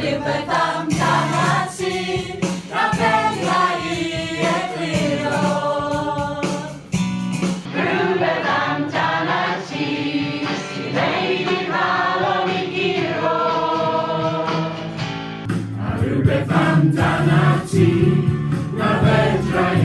เรียกไปตามทางอาชีพรับเป็นลายเอกลีโรหรือไปตามทางอาชีพที่ไม่ได้พาเราไม่กี่โรหรือไปตามทางอาชีพรับเป็นลายเอ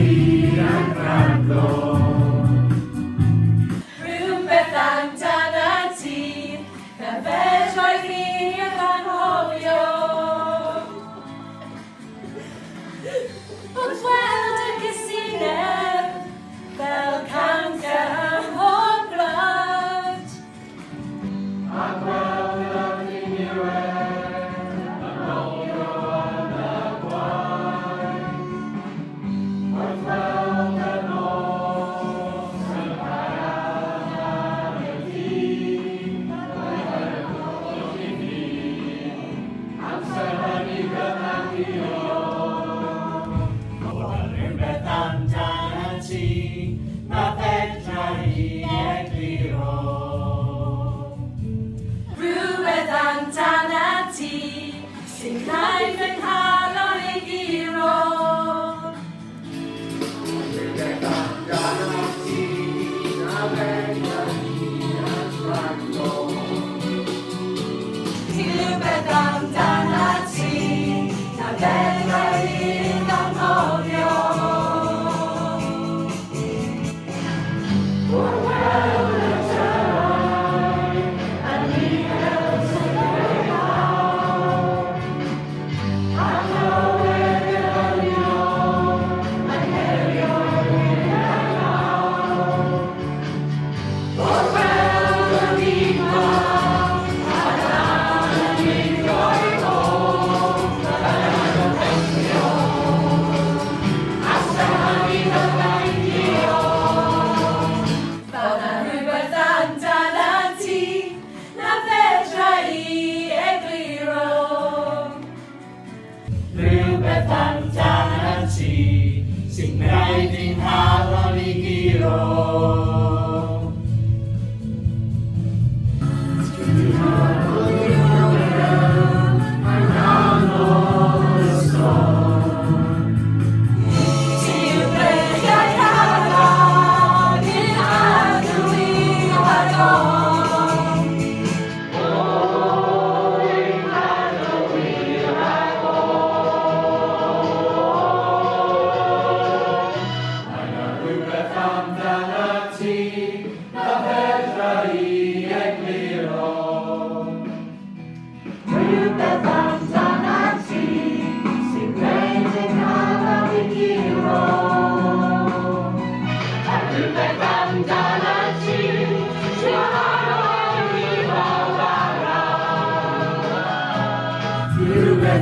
กลีโรสิ่งใดเป็นหาเราได้กี่โรที่ลืมไปตามจานาทีถ้าเป็นไรต้องโอนโยสิ่งใดที่หาเราได้กี่โร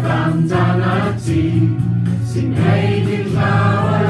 ตามจานาทีสิ่งใดที่เรา